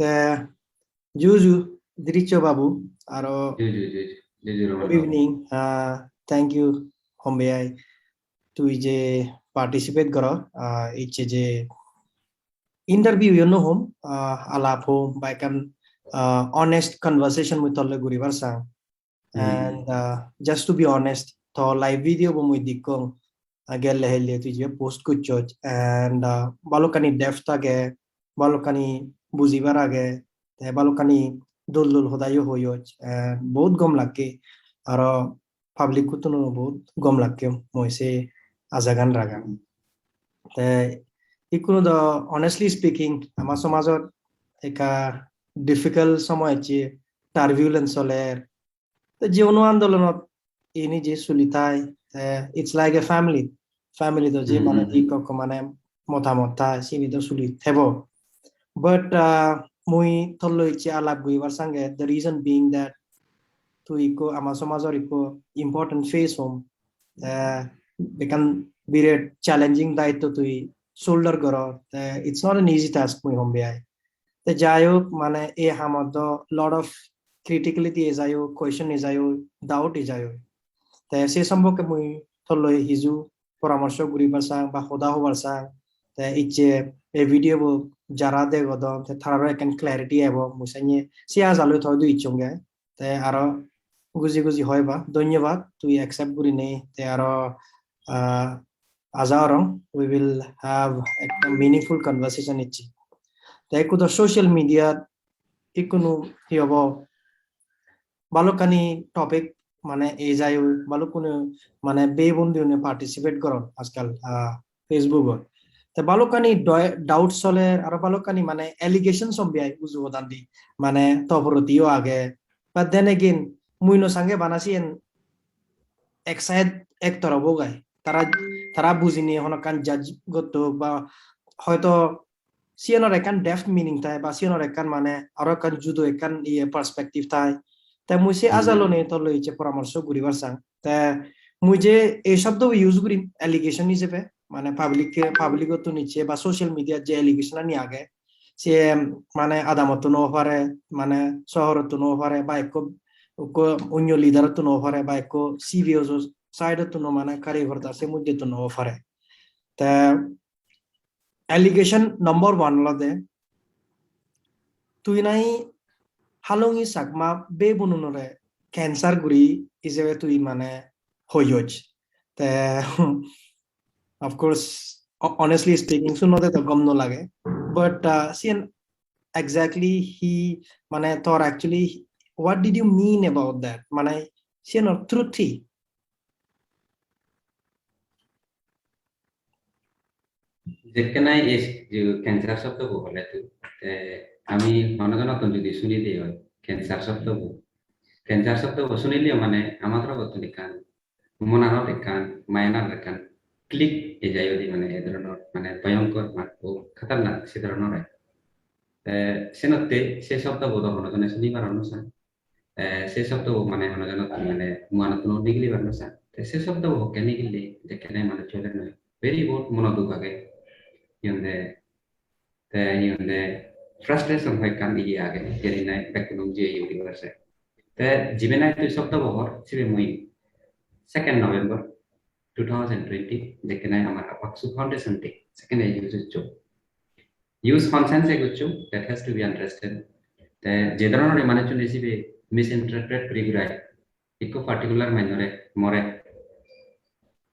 তে জুজু দৃশ্য বাবু আরো জুজুর Rahman good Babu. Evening thank you হম্বেয়াই তুই যে পার্টিসিপেট কর ইচ্ছে যে interview you know home alap home by can honest conversation with all guribar sang and just to be honest to live video bo moi dikong agel hele tu je post ku choj and balokani depth age balokani buzibar age te balokani dul hodayo hoyoj and বহুত গম লাগে আর public কুতুনো বহুত গম লাগে মই সে আজাগান রাগান তে ইকুনো দ honestly speaking আমার সমাজত একা ডিফিকাল্ট সময় আছে টার্বিউলেন্স চলের যিকোনো আন্দোলনত ইনি যে চলিতাই ইটস লাইক এ ফ্যামিলি তো যে মানে কক মানে মতামত চিনি তো চলি থেব বাট মুই থল্লো ইচ্ছে আলাপ গইবার সঙ্গে দ্য রিজন বিং দ্যাট তুই ইকো আমার সমাজের ইকো ইম্পর্টেন্ট ফেস হোম বেকান বিরাট চ্যালেঞ্জিং দায়িত্ব তুই শোল্ডার কর it's not an easy task মুই হোম বেআই যাই হোক মানে এ হামদ লট অফ ক্রিটিক্যালিটি এ যাই হোক কোয়েশন এ যাই হোক ডাউট এ যাই হোক সে সম্পর্কে মুই থলৈ হিজু পরামর্শ ঘুরিবার চাং বা সদা হবার চাং ইচ্ছে এই ভিডিও যারা দে গদম তারারও একান ক্ল্যারিটি আইব মুসাইয়ে সিয়া জালো থয় দুই ইচ্ছঙ্গে আরো গুজি গুজি হয় বা ধন্যবাদ তুই অ্যাকসেপ্ট করি নেই আরো আজারং উই উইল হ্যাভ একটা মিনিংফুল কনভারসেশন ইচ্ছি তাই কোথাও সোশ্যাল মিডিয়া ইকোনো কি হব বালুকানি টপিক মানে এই যাই বালুকুনি মানে বেবন্দি পার্টিসিপেট করন আজকাল ফেসবুকত তে বালুকানি ডাউট চলে আর বালুকানি মানে এলিগেশন সম্বিয়াই উজুবদান দি মানে তপরতিও আগে বা দেন এগেইন মুইনো সঙ্গে বানাসি এক সাইড এক তরফ গায় তারা তারা বুঝিনি এখন কান জাজ গত বা হয়তো সিয়ানোর একান ডেফ মিনিং তাই বা সিয়ানোর একান মানে আরো একান জুদো একান ইয়ে পার্সপেক্টিভ তাই তাই মুই সে আজালো নে তো লইছে পরামর্শ ঘুরিবার চাং তা মুই যে এই শব্দ ইউজ করি এলিগেশন হিসেবে মানে পাবলিকত নিচ্ছে বা সোশ্যাল মিডিয়া যে এলিগেশন নি আগে সে মানে আদামত ন পারে মানে শহরত ন পারে বা এক অন্য লিডারত ন পারে বা এক সিভিও সাইডত ন মানে কারিগর সে মধ্যে তো ন পারে তা এলিগেশন নম্বর 1 লদে তুই নাই হালঙ্গি সাকমা বে বনুনরে ক্যান্সার গুরি হিসেবে তুই মানে হইজ তে অফকোর্স honestly speaking শুনতে তো গম ন লাগে বাট সিন exactly he মানে তোর actually what did you mean about that মানে সিন ট্রুথি যেখানে এই যে ক্যান্সার শব্দ বলে তো আমি মনোজনত যদি শুনি দিই হয় ক্যান্সার শব্দ শুনিলেও মানে আমাদের কত দেখান মনারও দেখান মায়নার দেখান ক্লিক এ যায় যদি মানে এ ধরনের মানে ভয়ঙ্কর মাত্র খাতারনাক সে ধরনের সেনতে সে শব্দ বোধ মনোজনে শুনিবার অনুসার সে শব্দ মানে মনোজনত মানে মনোজন নিগলি অনুসার সে শব্দ কেনে গেলে যেখানে মানে চলে নয় ভেরি বহুত মনোদুখ আগে yunde frustration hoy kan igi age jeri nai bekkunum je universe te jibenai tu sabta bohor sibe moi 2nd November 2020 jekenai amar apaksu foundation te second use conscience eguchu that has to be understood te jedrono mane chune sibe misinterpret prigurai ikko particular manore more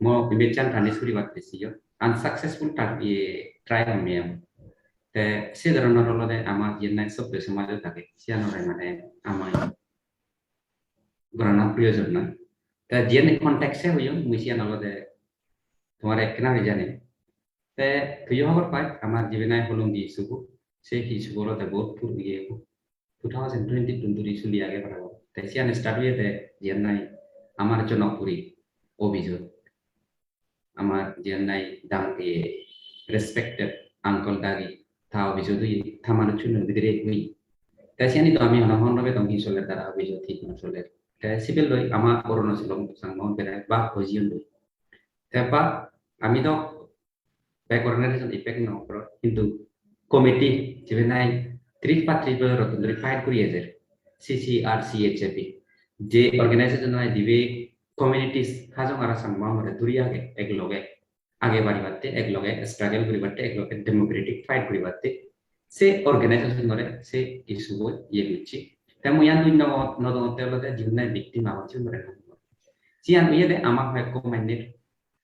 mo bibechan tanis kuri bat desiyo unsuccessful try hamiam তে সে ধরনের হলে আমার যেন সব সমাজে থাকে সিয়ানোরে মানে আমার গণনা প্রয়োজন না তা যেন কন্টেক্সে হইও মুসিয়ান হলে তোমার একনা হয়ে জানে তে তুই হবার পাই আমার জীবনে হলুম দি সুবু সেই হিসুবু হতে বহুত পুর গিয়ে 2020 টুন্টুরি চলি আগে পারাবো তাই সিয়ান স্টার্ট হইতে যেন নাই আমার জনপুরি অভিযোগ আমার যেন নাই দাম দিয়ে রেসপেক্টেড আঙ্কল দাগি তা অভিযোগ থামানোর জন্য ভিতরে হুই তাই সিয়ানি তো আমি অনহনভাবে তখন চলে তারা অভিযোগ ঠিক না চলে তাই সিভিল লই আমার করোনা ছিল সাংমন বেড়ায় বা হজিয়ন লই তারপর আমি তো ব্যাকরণের ইফেক্ট ন কিন্তু কমিটি যেবে নাই 30 rotundri fight kuriyejer CCRCHAP je organization nai dibe communities hajong ara sangma mare duriage egloge age bari batte egloge struggle kuri batte egloge democratic fight kuri batte se organization nore se issue go yeguchi temu yan duin no do telode jinna victim awchi mare sian uyede amak ha ko manner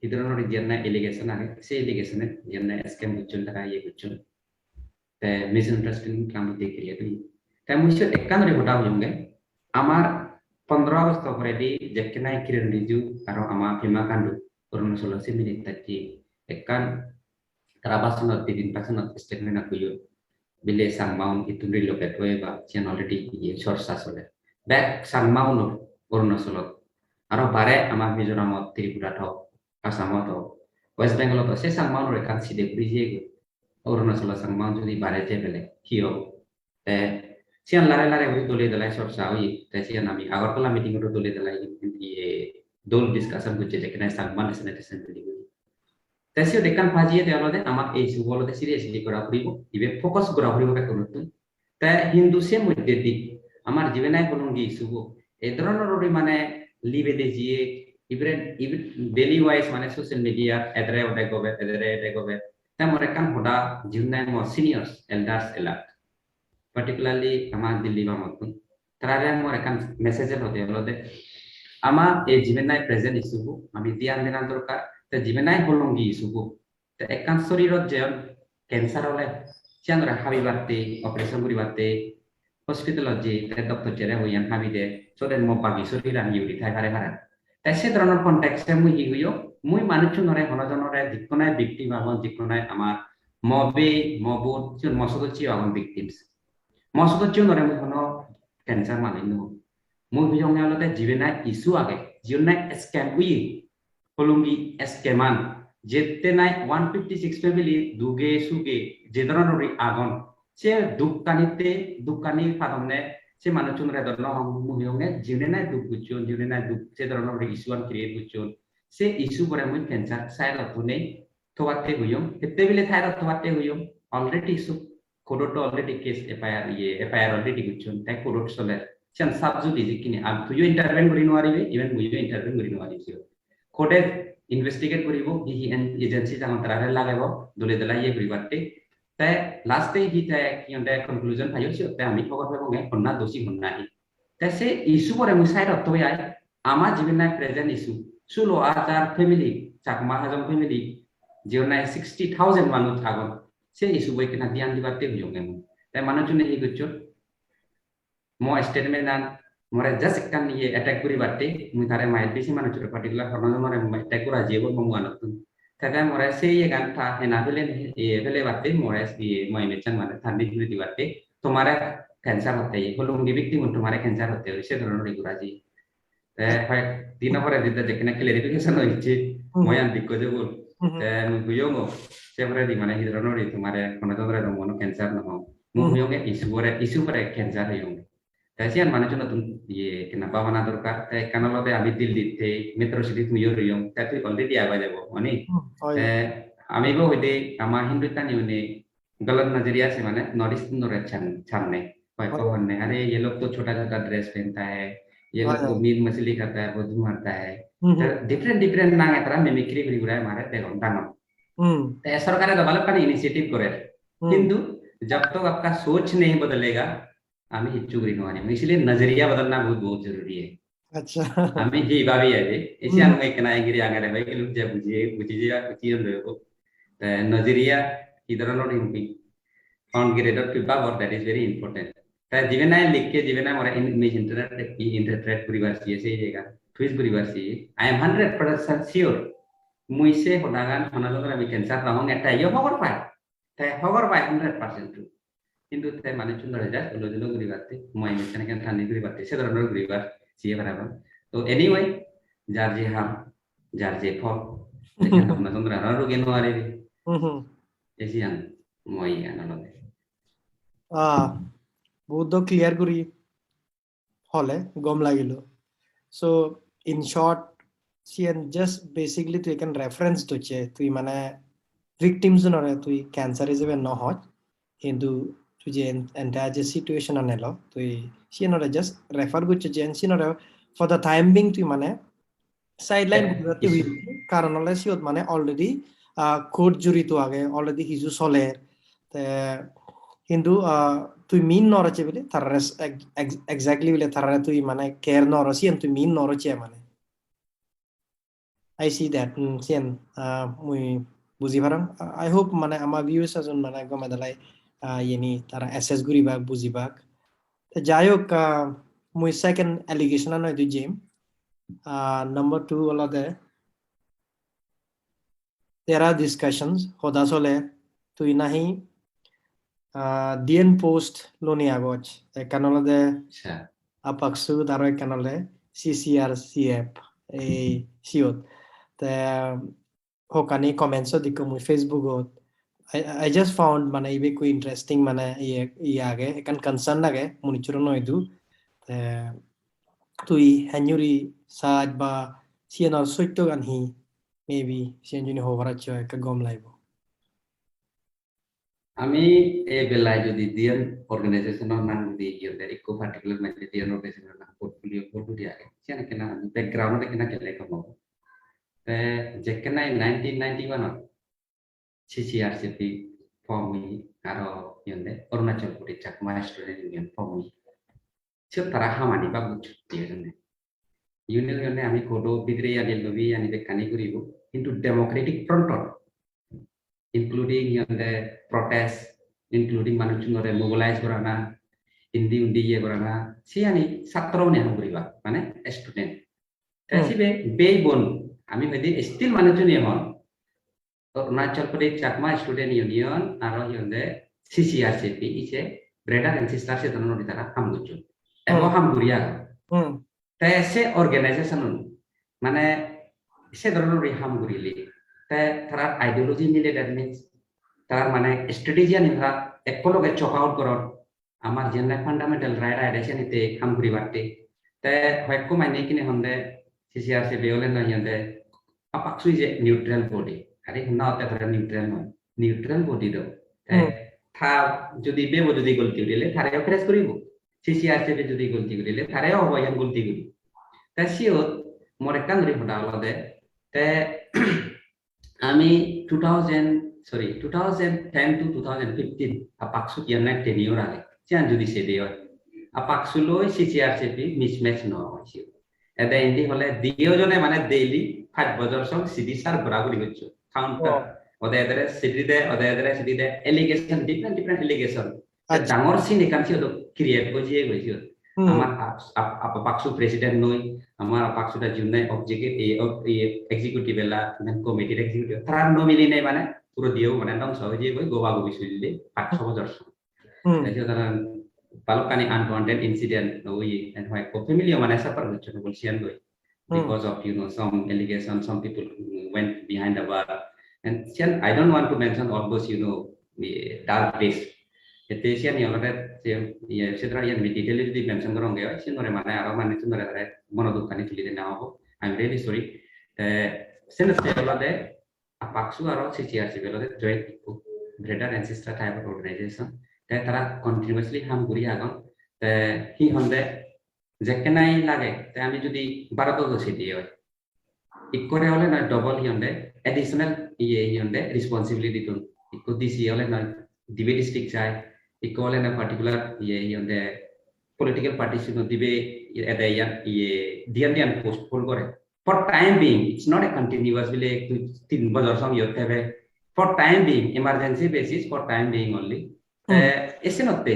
idrono jenna allegation age se allegation jenna scam buchun daga yeguchun te misunderstanding kamu dekriya tu kamu isu ekkan re hota huyunge amar 15 Agust already jekna kiren riju karo ama pima kandu kurun solusi minit tadi ekkan terabasunat tidin pasunat statement aku yo bile sangmaun itu relocate we ba chen already ye sorsa sole back sangmaun kurun solot aro bare ama mizoram tripura tho asam to west bengal to se sangmaun re kan side prije Arunachal sangmaun jodi bare jebele hiyo te sian lare uri dole dalai sorsa oi te sian ami agartala meeting ro dole dalai ye dol discussion buche jekna sangman sanitation bili te sio dekan phaji te alode amak ei subolo te seriously kora puribo ibe focus kora puribo be konutun te hindu se modde di amar jibenai bolungi subo e ধরনের ori মানে live de jie even daily wise মানে social media edre gobe ta mereka hoda jibenai mo seniors elders elak particularly ama dilli ba motun tarare mereka message hote alode ama e jibenai present isubu ami dian denan dorkar te jibenai bolongi isubu te ekan sorirot je cancer ole chandra habi batte operation kuri batte hospital je te doctor jere hoyan habi de so den mo pagi soriran yuri thai hare hare te se droner context e mui higuyo mui manuchu nore honojonore dikonai victim abon dikonai amar mobe mobut chun mosodochi abon victims mosodochi nore mu hono cancer maninu mui bijong yalote jibenai isu age jibenai scam ui kolumbi eskeman jette nai 156 family duge suge jedronori agon se dukani padamne se manuchun re dorno muhyonge jinenai dukuchun jinenai duk se dronori isuan create kuchun se isu pore mun cancer side apune thoate huyong ettebile thaira thoate huyong already isu kodot already case FIR already kuchun tai kodot sole chan subjudi jikini am tuyo intervene kori noaribe even muyo intervene kori noaribe কোডে investigate করিব হি agency জানো তারে লাগাইব দলে দলাই ইয়ে করিবাতে তাই লাস্টে হি তাই কিয়ন্ডে conclusion পাইছো তাই আমি খবর পাবো গে হন্না দোষী হন্না হি তাই সে ইস্যু পরে মুই সাইড অত আই আমা জীবনে প্রেজেন্ট ইস্যু সুলো আজার ফ্যামিলি চাকমা হাজম ফ্যামিলি জীবনে 60000 মানুষ থাগন সে ইস্যু বই কিনা ধ্যান দিবাতে হইও গে তাই মানুষজনে হি গচ্ছ মো statement An More just kan ye attack kuri batte mu tare mai bisi mana chura particular horno more attack kura jebo mu anotun tada more se ye gan tha hena bele batte more ye moi mechan mane thandi kuri di batte tomara cancer hote ye holung di victim tomara cancer hote se dhoroner kura ji te hai dina pore dida jekna clarification hoiche moi an dikko je bol te mu buyongo se pore di mane hidroner tomara kono tondre mono cancer no mu buyonge isu pore cancer hoyong Kasihan mana cuma tuh ye kenapa mana dorkar karena lo teh ambil di metro city tuh yurium tapi already apa aja boh ini ami boh itu ama Hindu kan ini गलत नजरिया से माने north east no छानने कहने अरे ये लोग तो छोटा छोटा ड्रेस पहनता है ये लोग तो मीट मछली खाता है वधू मारता है डिफरेंट नांग तरह मिमिक्री करी गुराय मारे देखो दानो तो सरकार ने डेवलप करने इनिशिएटिव करे किंतु जब तक आपका सोच नहीं बदलेगा हमें हिच्चू करी नवानी इसलिए नजरिया बदलना बहुत जरूरी है अच्छा हमें ही बाबी है जे इसे हम एक ना गिरी आगे रहे कि लोग जब बुझिए कुछ लोगो नजरिया इधर नो रिंपी on graded feedback or that is very important ta jivena likh ke jivena mora internet purivar sie se jega twist purivar sie I am 100% sure muise honagan honalora we can start rahong eta yo hogor pai 100% true কিন্তু তাই মানে চুন্দর যায় লজলো গরিবাতে মই মেশনে কেন Thani গরিবাতে সে ধরনের গরিবার সিয়ে বরাবর তো এনিওয়ে যার যে হাম যার যে ফল দেখেন আপনারা চন্দ্র আর রোগে নোয়ারে এসিয়ান মই আনলদে বহুত ক্লিয়ার করি হলে গম লাগিল so in short CN just basically তুই ক্যান রেফারেন্স দচ্ছে তুই মানে ভিকটিমস নরে তুই ক্যান্সার হিসেবে ন হয় কিন্তু tu je entire situation anelo tu sienore just refer gucce je sienore for the time being tu mane sideline gurati hui karon ole siot mane already court juri to age already hisu soler te কিন্তু তুই মিন নরচে বলে তার exactly বলে তার তুই মানে care নরসি তুই মিন নরচে মানে I see that sian মুই বুঝি পারাম I hope মানে আমার ভিউয়ার্স আজন মানে গমে দালাই ইনি তারা অ্যাসেস করিবাক বুঝিবাক তো যাই হোক মুই সেকেন্ড অ্যালিগেশন নয় দুই জেম নাম্বার 2 হলো there are discussions hoda sole তুই নাহি DN post loni agoj ekanolade apaksu daro ekanole CCRCF এই সিওত তে hokani comments dikko mui Facebook ot I just found মানে ibe ku interesting মানে age ekan concern lage munichuro noidu te tui hanyuri saj ba sienor soitto ganhi maybe sienjuni hovaracho ekka gom laibo আমি এই বেলায় যদি DNA অর্গানাইজেশনের নাম যদি ইয়েদের একো পার্টিকুলার মানে ডিএন অর্গানাইজেশনের নাম পোর্টফোলিও করবো দিয়ে আগে সেখানে কেনা ব্যাকগ্রাউন্ডে কেনা কেলে কম যে কেনা 1991 CCRCP ফর্মি আরো ইয়েতে Arunachal Pradesh Chakma student union Fermi সব তারা হামানি বা বুঝ দিয়ে জন্য ইউনিয়নে আমি কোডো বিদ্রে আদি লবি আনি বেকানি করিব কিন্তু Democratic ফ্রন্টর including the protest, including manusia mobilize korana, undi ye korana, siani satro ne hambriba, mana student. Tapi be bon, ami medi still manusia ne hon. Arunachal Pradesh Chakma Student Union, aro yonde CCRCP ise brother and sister se dono di tara ham gucu. Emo ham guria. Tapi se organization mana se dono di ham gurili. তারা ideology মিলে দ্যাটমিন্স তার মানে strategy নিরা একলগে chalk out করন আমার জেনে fundamental right আইডেশন ইতে কাম করি বাটে তে হয়কো মানে কিনে হন্দে সিসিআরসি বেওলে না হন্দে আপাকসুই যে নিউট্রাল বডি আরে না তে ধরে নিউট্রাল বডি দো তে থা যদি বেবো যদি গলতি করিলে থারে ফ্রেশ করিব সিসিআরসি বে যদি গলতি করিলে থারে অবয়ান গলতি করি তে সিও মোর কাংরি ফটা আলাদে তে আমি 2010 to 2015 apaksu yang naik tenure age jangan judi sedeo apaksu loi CCRCP mismatch no hoisu ede indi hole dio jone mane daily 5 bajor song cd sar barabar goccho counter ode edere cd allegation different allegation dangor sin ekan si odo create goji goisu আমার apaksu president noi আমার apaksuda junne executive la committee executive তার nominee নাই মানে পুরো দিও মানে একদম সহজে কই গোবা গোবি শুইলে 500 বছর তাই তারা পালকানি unwanted incident ওই and why family মানে সাফার হচ্ছে বলছিলেন কই because of some allegations some people went behind the bar and I don't want to mention all those dark days itu sian yang ada setelah yang detail itu dimention korang gaya sih nore mana arah mana itu nore ada monoduk kani tulis dengan aku I'm really sorry senang sekali ada apaksu arah CCRCP ada joint brother and sister type of organization tara continuously ham guri agam hi honde jekenai lage আমি যদি 12 তো city হয় ইকরে হলে না double hi honde additional hi honde responsibility তো eco দিছি হলে না dibe district চাই equal in a particular the political parties dibe ada yang dian postpone kore for time being it's not a continuous bile 3 bajor song yotte have for time being emergency basis for time being only esenotte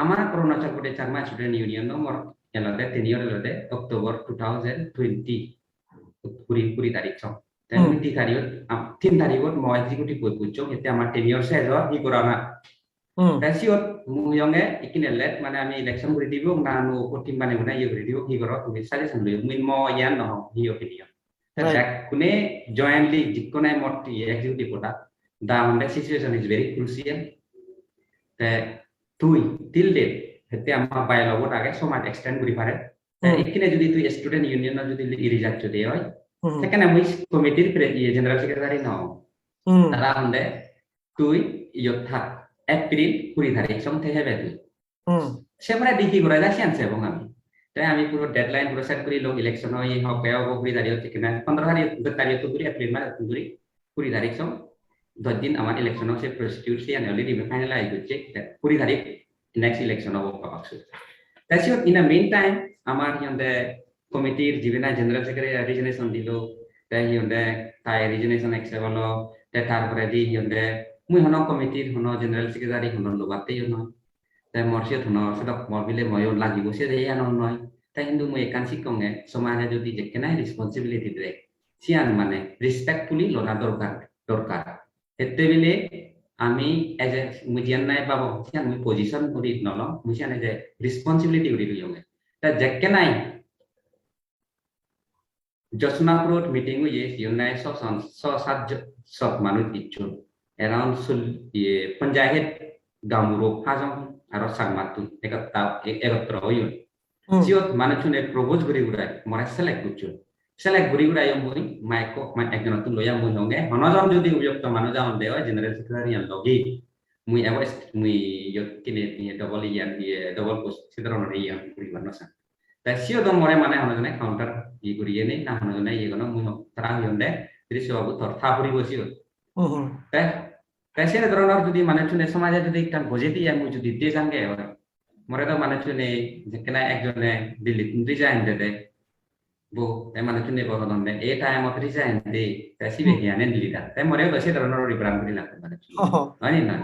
amar Arunachal Pradesh Chakma Student Union nomor elade tenure elade October 2020 puri tarik song dan 3 tarikot mau executive pucuk itu amar tenure saya jawab hi korana Rasiot muyonge ikin elet mana ami election beri dibu nanu kotim mana guna iyo beri dibu higoro tumi saja sambil min mo yan no hi opinion. Tapi kune jointly jikone mot executive kota the situation is very crucial. Tui till date hete amma bylaw bot age so much extend beri pare. Ikine jodi tu student union na jodi reject jodi hoy. Sekane ami committee general secretary no. Tara honde tui yotha April 20 তারিখ সম থেকে বেতু হুম সেমরা dickey করে যাচ্ছি আনছে এবং তাই আমি পুরো ডেডলাইন পুরো সেট করি লোক ইলেকশন হয় হোক বেয়া হোক 20 তারিখ হচ্ছে কিনা 15 তারিখ তারিখ তো করি এপ্রিল মাস করি 20 তারিখ সম 10 দিন আমার ইলেকশন সে প্রস্টিটিউট সে অলরেডি ফাইনালাইজ হচ্ছে 20 তারিখ নেক্সট ইলেকশন হবে পাকছু তাই ইন আ মেইন টাইম আমার হিন্দে কমিটির জীবনা জেনারেল সেক্রেটারি রিজনেশন দিল তাই হিন্দে তাই রিজনেশন একসেপ্ট হলো তারপরে দি হিন্দে মুই হন কমিটির হন জেনারেল সেক্রেটারি হন লোবাতেই হন তাই মরসিও হন সেটা মরবিলে ময়ও লাগিব সে রেয়ান নয় তাই কিন্তু মুই একাংশিক কঙে সমাজে যদি যেকেনাই রেসপন্সিবিলিটি দে সিয়ান মানে রেসপেক্টফুলি লনা দরকার দরকার এতে বিলে আমি এজ এ মুজিয়ান নাই বাবু সিয়ান মুই পজিশন করি নল মুজিয়ান এজ এ রেসপন্সিবিলিটি করি লিয়ঙে তা যেকেনাই জসনাপুরত মিটিং হয়ে সিয়নাই সব মানুষ ইচ্ছুন around penjahit gamuro hajong aro sagmatu ekatra oyun siot manachune propose guri gurai mora select guri gurai yomui maiko man ekjon tu loya mui honge honojon jodi uyokto manoja on dewa general secretary an logi mui ewas mui yok kine double post sidron riyan guri manosa ta siot more mane honojone counter guri ene na honojone gono mui tarang yonde jadi sobu thor thapuri bosio Kasi ধরনের যদি মানে চুনে সমাজে যদি একটা গজেতি আমি যদি দিয়ে যাঙ্গে মরে তো মানে চুনে যেখানে একজনে দিল্লি রিজাইন দে বো তাই মানে চুনে বড় দন্ডে এই টাইম অত রিজাইন দে তাই সিবে হিয়ানে দিলিটা তাই মরে তো সে ধরনের রিপ্রাম করি লাগবে মানে হয় না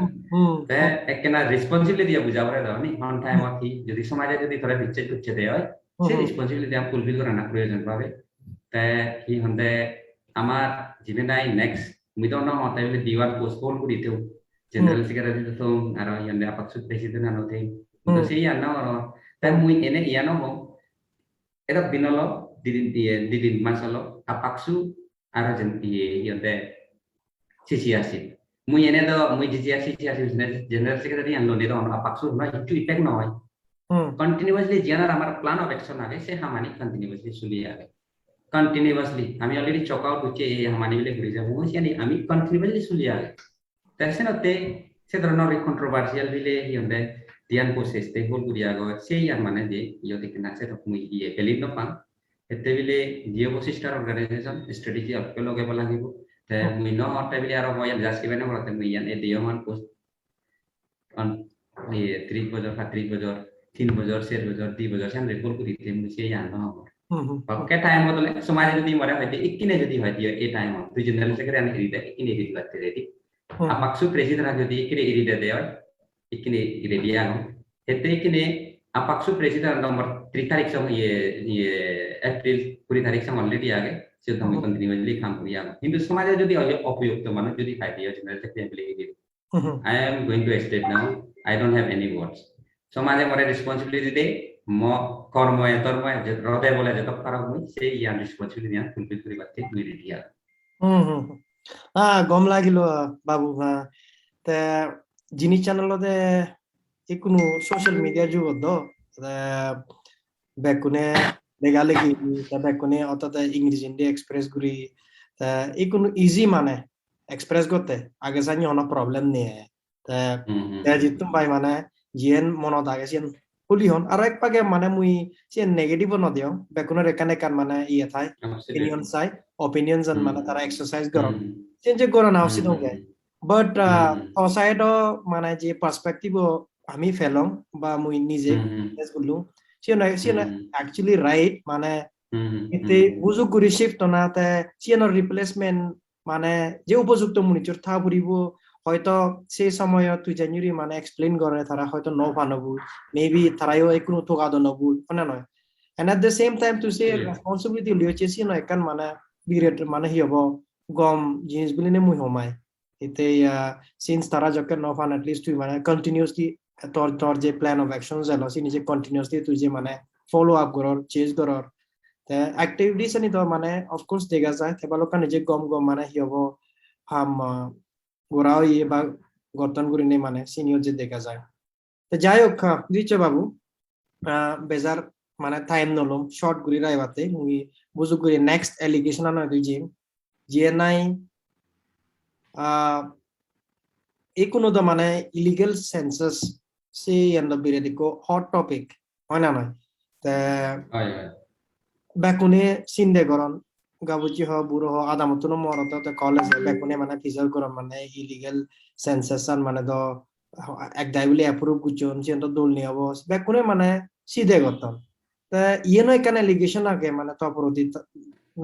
তাই একখানা রেসপন্সিবিলিটি বুঝা পড়ে দাও নি অন টাইম অতি যদি সমাজে যদি তোরা বিচ্ছেদ করছে দেয় হয় সেই রেসপন্সিবিলিটি আমি ফুলফিল করা না প্রয়োজন পাবে তাই কি হন্দে আমার জীবনাই next we don't know what I will do postpone kuri tu general secretary tu aro yande apaksud president ano te to sei anna aro ta mui ene iano ho eta binolo didin masalo apaksu aro yande CCRC mui ene do mui CCRC general secretary anlo ne do apaksu na itu effect no hoy continuously janar amar plan of action age se hamani continuously suli age continuously আমি already chalk out হচ্ছে এই হামানি বিলে ঘুরে যাব সিয়ানি আমি continuously সুলিয়া তারসেনতে সে ধরনের controversial বিলে হিয়ন্দে দিয়ান process তে হল গুরিয়া গো সেই আর মানে যে ইয়তে কিনা সে মুই ইয়ে ভ্যালিড নপান এতে বিলে জিও সিস্টার অর্গানাইজেশন স্ট্র্যাটেজি আপকে লগে বলা লাগিব তে মুই ন হতে বিলে আর মই জাস্ট ইভেন করতে মুই ইয়ান এ দিয়মান পোস্ট অন ইয়ে 30 বছর 30 বছর 3 বছর 4 বছর 2 বছর সেন রেকর্ড করি তে মুই সেই আন না Oke time botol semua jadi mana hadi ikkine jadi hadi e time tu general secretary ani irida ikkine irida batte ready apaksu president jadi ikkine irida dewa ikkine irida ano hette ikkine apaksu president nomor 3 tarik sama ye April 20 tarik sama already age sudah kami continuously kam kuriya hindu samaje jodi opyukto manu jodi hadi general secretary beli I am going to state now I don't have any words samaje more responsibility de mo কর্ম ধর্ম হৃদয় বলে যত খারাপ হয় সেই ইয়ান responsibility নিয়ে fulfil করি বাতে দুই রিয়া গম লাগিল বাবু তে জিনিস চ্যানেলতে কোনো সোশ্যাল মিডিয়া যুগত বেকুনে লেগালেগি বেকুনে অর্থাৎ ইংরেজি দিয়ে এক্সপ্রেস করি কোনো ইজি মানে এক্সপ্রেস করতে আগে জানি অনেক প্রবলেম নিয়ে জিতু ভাই মানে জিয়েন মনত আগে Hsien Kulion, arek page mana mui si negative no dio, bekuno rekan mana iya thai, opinion side, opinions and mana tara exercise goro. Since goro na usi dong but outside mana je perspective ami felong ba mui nije es gulu. Si na actually right mana ite buzu guri shift na te si na replacement mana je উপযুক্ত monitor tha buribo হয়তো সেই সময় তুই জানুয়ারি মানে explain করে তারা হয়তো ন পানবু মেবি তারাও একটু তোকাদো নবু না নয় and at the same time তুই সে রেসপন্সিবিলিটি লিয়েছিস না একান মানে বিরেট মানে হিয়ব গম জিনিস গুলি নে মুই হমাই এতে সিন্স তারা যখন ন পান এট লিস্ট তুই মানে কন্টিনিউয়াসলি তোর যে প্ল্যান অফ অ্যাকশন জানো সি নিজে কন্টিনিউয়াসলি তুই যে মানে ফলো আপ করর চেজ করর তে অ্যাক্টিভিটিস নি তো মানে অফ কোর্স দেখা যায় তেবালোকা নিজে গম মানে হিয়ব হাম গোরাও ইয়ে বা গর্তন করে নেই মানে সিনিয়র যে দেখা যায় তো যাই হোক দিচ্ছ বাবু বেজার মানে টাইম নলম শর্ট গুলি রাইবাতে মুই বুঝু করি নেক্সট এলিগেশন আনা দুই যে নাই কোনো তো মানে ইলিগেল সেন্সাস সে এন্ড বিরেদিকো হট টপিক হয় না নয় তা হয় হয় বেকুনে চিন্তা করন গাবুচি হ বুড়ো হ আদামতুন মরত তো কলেজ বেকুনে মানে ফিজার করন মানে ইলিগেল সেন্সেশন মানে দ এক দাইবলি অ্যাপ্রুভ গুজন সেন তো দল নিয়ে অবস বেকুনে মানে সিধে করতাম তা ইয়ে নয় কেন এলিগেশন আগে মানে তো অপরাধী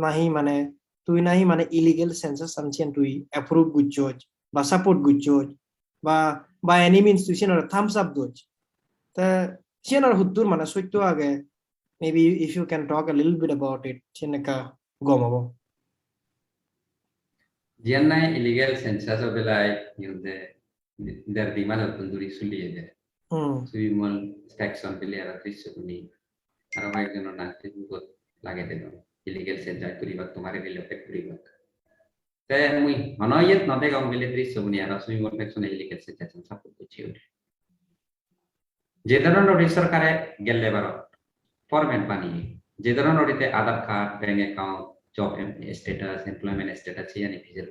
নাহি মানে তুই নাহি মানে ইলিগেল সেন্সেশন সেন তুই অ্যাপ্রুভ গুজজ বা সাপোর্ট গুজজ বা বা এনি মিনস তুই সেন থামস আপ দোজ তা সেন আর হুদ্দুর মানে সত্য আগে maybe if you can talk a little bit about it chinaka gomabo Gianna illegal census of like their demand of Tunduri Suli there. So we will tax on Billy or Trisuni. Otherwise, you know, nothing good like it. Illegal census to river to marry related to river. Then we annoy it, not take on military Suni or so we will tax on illegal census and support the children. Jedron or Risarkare Gellever format money. Jedron or the other card, bank account, job status, employment status, and if you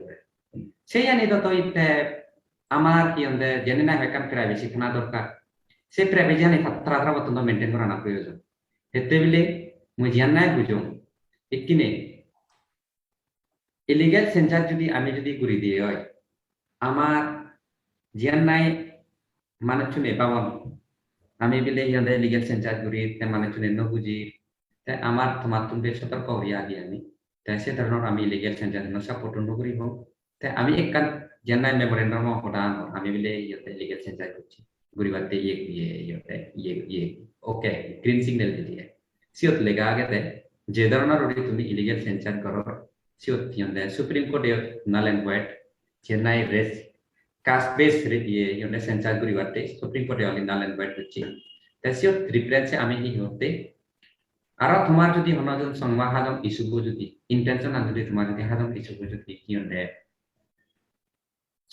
সেই জানি তো ইতে আমার কি হতে জেনে না বেকার প্রাইভেসি থানা দরকার সেই প্রাইভেসি জানি তারা বর্তমান মেনটেন করা না প্রয়োজন হেতে বিলে মুই জান নাই বুঝুম ইকিনে ইলিগাল সেন্সাস যদি আমি যদি করি দিয়ে হয় আমার জান নাই মানে শুনে পাবন আমি বিলে ইয়াতে ইলিগাল সেন্সাস করি তে মানে শুনে ন বুঝি তে আমার তোমার তুমি সতর্ক হইয়া গিয়ে আমি তাই সে ধরনের আমি ইলিগাল সেন্সাস ন সাপোর্ট ন করিব আমি একখান জেনারেল মেমোরেন্ডাম হঠাৎ আমি বলে ইয়েতে লিগেল সেন্সাস করছি গুরিবাতে ইয়ে ওকে গ্রিন সিগন্যাল দিয়ে সিওত লেগা আগেতে যে ধরনের রুটি তুমি ইলিগেল সেন্সাস করো সিওত ইয়াতে সুপ্রিম কোর্টে নাল এন্ড হোয়াইট চেন্নাই রেস কাস্ট বেস ইয়ে সেন্সাস গুরিবাতে সুপ্রিম কোর্টে অলি নাল এন্ড হোয়াইট হচ্ছে তাই সিওত রিফারেন্সে আমি হি হতে আর তোমার যদি হনজন সংবাদ হাদম ইস্যু যদি ইন্টেনশন আন যদি তোমার যদি হাদম ইস্যু যদি কি হতে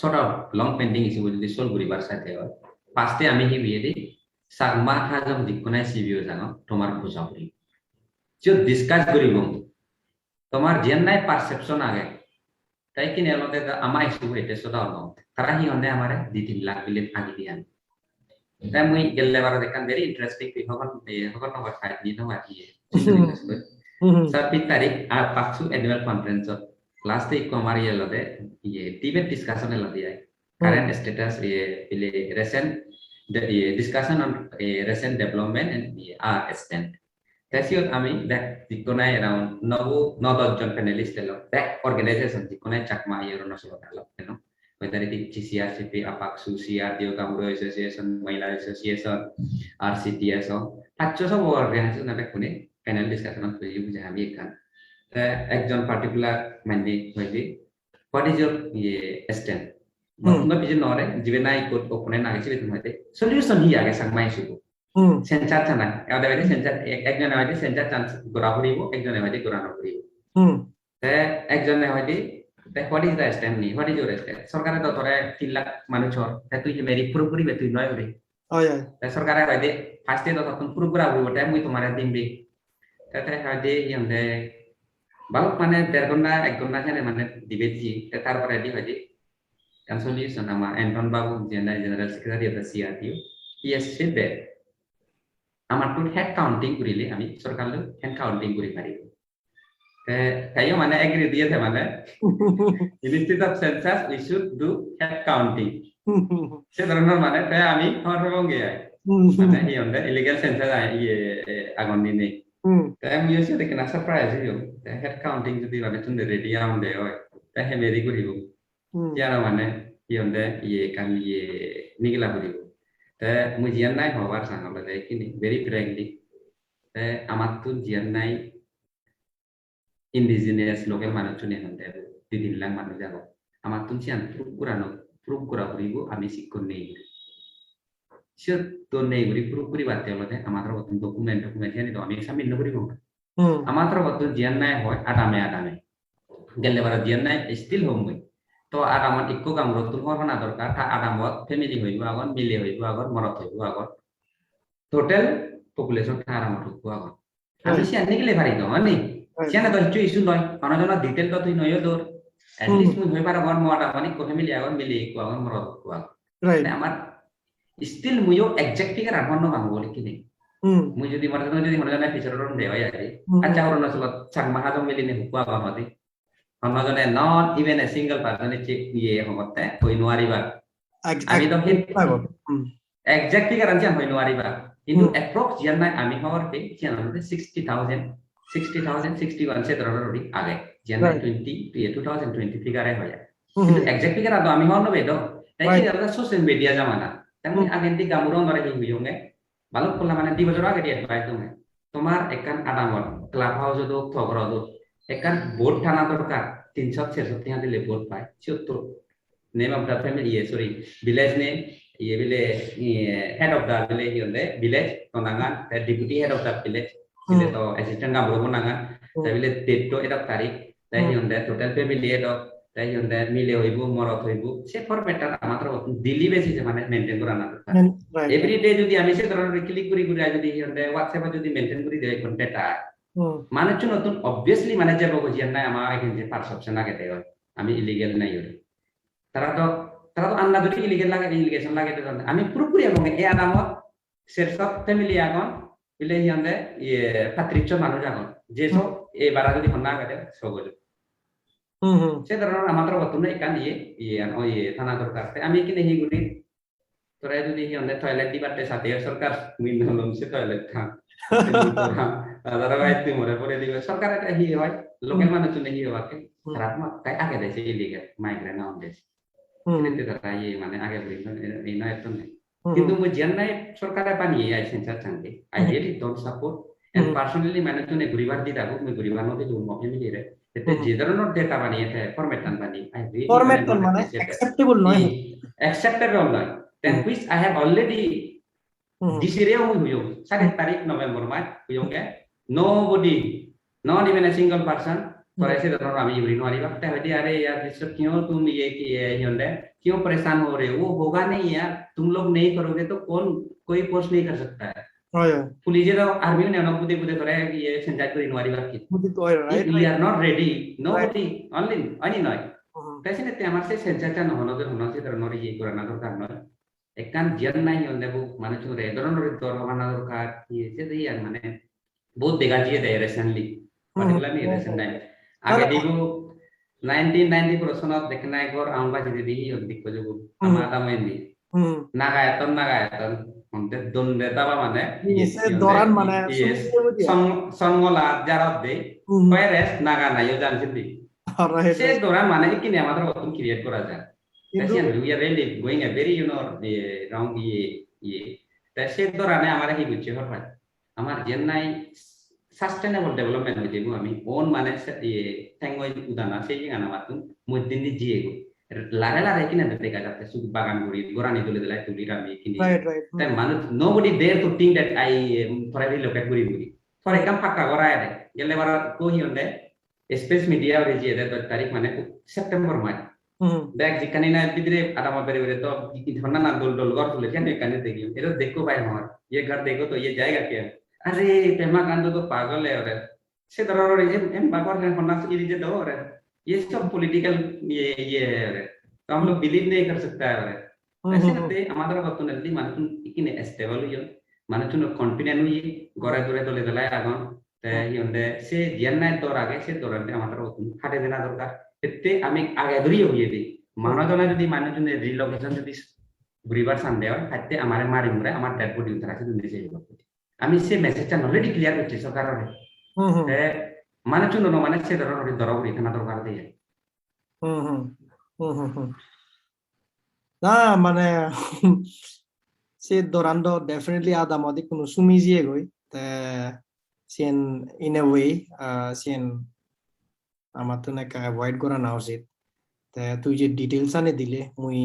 sort of long pending issue যদি solve করিবার সাথে হয় পাঁচতে আমি হি বিয়ে দি সাগমা হাজম দিকোনাই সিবিও জানো তোমার বুঝা করি যে ডিসকাস করিব তোমার জেন নাই পারসেপশন আগে তাই কি নেলতে আমা ইস্যু হইতে সদা হলো তারা হি হনে আমারে 2-3 লাখ বিলিয়ন আগে দিয়ান তাই মুই গেলে বার দেখান ভেরি ইন্টারেস্টিং কি হগন হগন নম্বর 5 নি নম্বর কি সাবিত তারিখ আর পাঁচু annual conference last week ko hamari ye lade ye debate discussion lade hai current status ye recent discussion on recent development and extent tasiot ami back dikonai around no jon panelist lo back organization dikonai chakma yero no so talo no whether it is GCRCP apaksu CR Diogambro association Mahila association RCTS pacho sob organization na back kune panel discussion on you jami kan একজন particular মানে হইলি what is your stand মতলব বিজে নরে জিবে নাই coat opponent আগে চিবে তুমি হইতে সলিউশন হি আগে সাংমাই সুবো সেন্সার থানা আদা বেদে সেন্সার একজন হইতে সেন্সার চান্স গোরা হইব একজন হইতে গোরা না হইব তে একজন হইতে তে হোয়াট ইজ দা স্ট্যান্ড নি হোয়াট ইজ ইওর স্ট্যান্ড সরকারে তো তোরে 3 লাখ মানুষ হর তে তুই যে মেরি পুরোপুরি বে তুই নয় হরে তে সরকারে হইতে ফার্স্টে তো তখন পুরোপুরি হইব তে মুই তোমারে দিমবি তে হইতে ইন্দে balok মানে 1.5 ঘন্টা 1 ঘন্টা জানে মানে ডিবেটজি তারপরে দি হইছে কনসলিউশন আমা অ্যান্টন বাবু general secretary of the CRTU he has said that আমার টু হেড কাউন্টিং করিলে আমি সরকারলে হেড কাউন্টিং করি পারি তাইও মানে এগ্রি দিয়েছে মানে institute of census we should do head counting সে ধরনের মানে তাই আমি হররং গিয়া মানে he on the illegal census আগুন দিনে তাই আমি এসে দেখে না সারপ্রাইজ হইও হেড কাউন্টিং যদি মানে তুমি রেডি আমদে হয় তাই হে মেরি করিব যারা মানে ইয়ন্দে কান নিগলা করিব তাই মুই জিয়ান নাই হবার সাংলে তাই কিনি ভেরি ফ্র্যাঙ্কলি তাই আমার তো জিয়ান নাই ইন্ডিজিনিয়াস লোকাল মানুষ চুনে হন্দে 2-3 লাখ মানুষ যাব আমার তো জিয়ান প্রুফ করা করিব আমি শিক্ষণ নেই সে তো নেই করি প্রুফ করি বাতে হলে আমাদের বর্তমান ডকুমেন্ট জানি তো আমি সাবমিট নকরিব আমাদের বর্তমান জিয়ান নাই হয় আদামে গেলে বার জিয়ান নাই স্টিল হোম মই তো আদামত ইকো কাম রতুল হওয়ার না দরকার তা আদামত ফ্যামিলি হইব আগন মিলে হইব আগন মরত হইব আগন টোটাল পপুলেশন আদামত হইব আগন আমি সে আনি গেলে পারি তো মানে সিয়ানা তো কিছু ইস্যু নয় অনজন ডিটেল তো তুই নয় দর এট লিস্ট মুই হই পারা গন মডা মানে কো ফ্যামিলি আগন মিলে ইকো আগন মরত হইব right আমার still muyo exactly ka ramon no bango likini mui যদি মনে জানে ফিচারর দেওয়াই আছে আচ্ছা অরুণাচলত চাংমাহা জংমেলিনে হুকুয়া বামতি অন্যজনে not even a single person ইয়ে হমতে হই নোৱাৰিবা আমি তো এক্স্যাক্টলি garanti হই নোৱাৰিবা কিন্তু এপ্রক্স জিয়ান নাই আমি হওয়ার তে জিয়ান 60000 61 সে ধরনের রবি আগে জিয়ান 2020 ফিগারে হয় কিন্তু এক্স্যাক্টলি কারা আমি হওয়ার নবে তো তাই কি আমরা সোশ্যাল মিডিয়া জামানা তেমনি আগেন্তি গামুরো নরে হিউইয়ঙে balok pula mana di bajor age dia baik dong tomar ekan adamon club house do thogro do ekan board thana dorkar 300 600 tiha dile board pai 74 name of the family sorry village name ye bile head of the village yonde village tonangan deputy head of the village bile to assistant ga bro nangan bile date to eta tarik tai yonde total family do tai yonde mile hoibu morot hoibu se format amatra daily basis e mane maintain korana every day যদি আমি সে ধরনের click করি করি যদি হন্ডে WhatsApp যদি maintain করি দেই কোন ডেটা মানে চুন নতুন obviously মানে যাব বুঝিয়ান না আমার এখানে যে পারসেপশন লাগে দেয় আমি ইলিগাল নাই হই তারা তো আন্না যদি ইলিগাল লাগে ইলিগেশন লাগে তো আমি পুরোপুরি এবং এই আদামত সেরসব ফ্যামিলি আগন বিলে হন্ডে ইয়ে পাত্রিচ্য মানুষ আগন যে সব এই বারা যদি হন্না করে সব সে ধরনের আমাদের বর্তমানে এখান ইয়ে থানা দরকার আমি কিনে হি গুলি তোরা যদি হন্ডে টয়লেট দিবাতে সাথে সরকার মিন হলম সে টয়লেট থা তারা বাইতে মরে পড়ে দিবে সরকার এটা হি হয় লোকাল মানুষ জন্য হি হওয়াকে খারাপ না তাই আগে দেশে ইলিগাল মাইগ্রেন অন দেশ কিন্তু তারা ইয়ে মানে আগে বলিন এই নয় তো কিন্তু মই জেন্নাই সরকারে বানিয়ে আই সেন্সার চাঙ্গে I really don't support and personally মানে জন্য গরিবার দি দাগো মই গরিবার নতে তো মফে মিলিয়ে এতে যে ধরনের ডেটা বানিয়ে ফরম্যাট বানিয়ে আই রিয়েলি ফরম্যাট মানে অ্যাকসেপ্টেবল নয় অ্যাকসেপ্টেবল নয় then which I have already disireo huyong sakit tarik November March huyong ke nobody not even a single person for ऐसे धरनों रामी युरी नवारी वक्त है कि अरे यार जिससे क्यों तुम ये कि होंडे क्यों परेशान हो रहे हो वो होगा नहीं यार तुम लोग नहीं करोगे तो कौन कोई पोस्ट नहीं कर सकता है पुलिस जो आर्मी ने ना बुद्धि बुद्धि करे कि ये संचार करी नवारी वक्त की we are not ready nobody only any noy कैसे ने त्यामर से संचार ना होना से धरनों ये करना तो करना ekan jian nai yonde bu mane chure doronor dor mana dorkar ye se dian mane बहुत देखा जी है recently particularly recent time आगे दिबो 1990% देखना एक और आंबा जी दी और दिक्को जो हमारा मेंदी नागायतन हमते दोन देता बा माने ये दौरान माने संगोला जारब दे वायरस नागा नायो जानसिदी से दौरान माने इकिने আমাদের নতুন ক্রিয়েট করা যায় we are really going a very wrong that's it dorane amara hi bucche hor bhai amar jennai sustainable development hoye debu ami own mane tengoi udana sei jingana matun moddin di jiego lare lare kina dekha jatte sud bagan guri gorani dole dole tuli rami kini right manus nobody dare to think that I forever relocate guri for ekam pakka gora ade gelle bara ko hi onde space media ore je de tarik mane September March দেখ যেখানে না বিদরে আদামা বেরে বেরে তো কি ধরনা না দোল দোল ঘর তুলে কেন এখানে দেখি এটা দেখো ভাই আমার ये घर देखो तो ये जाएगा क्या अरे पेमा कांदो तो पागल है और से तरह ये एम बाबर ने होना से ये दो और ये सब पॉलिटिकल ये है तो हम लोग बिलीव नहीं कर सकता है और ऐसे करते हमारा बात तो नहीं मानतुन इकिने स्टेबल हुई मानतुन कॉन्फिडेंट हुई गोरे गोरे दले दलाई आगन ते यंदे से जियन्नाय दौर आगे से दौरते हमारा बात हाटे देना दरकार এতে আমি আগে ধরিয়ে হইয়ে দিই মানুষজনে যদি মানুষজনে রিলোকেশন যদি ঘুরিবার সামনে হয় হাতে আমারে মারি মুরে আমার ডেড বডি উদ্ধার আছে দুনিয়া যাইব আমি সে মেসেজটা অলরেডি ক্লিয়ার করছি সরকারে তে মানুষজন মানে সে ধরনের দরবরি থানা দরকার দিয়ে না মানে সে দরান্ড ডেফিনেটলি আদামদি কোনো সুমিজিয়ে গই তে Sen in a way Sen আমার তো না অ্যাভয়েড করা না উচিত তা তুই যে ডিটেইলস আনে দিলে মুই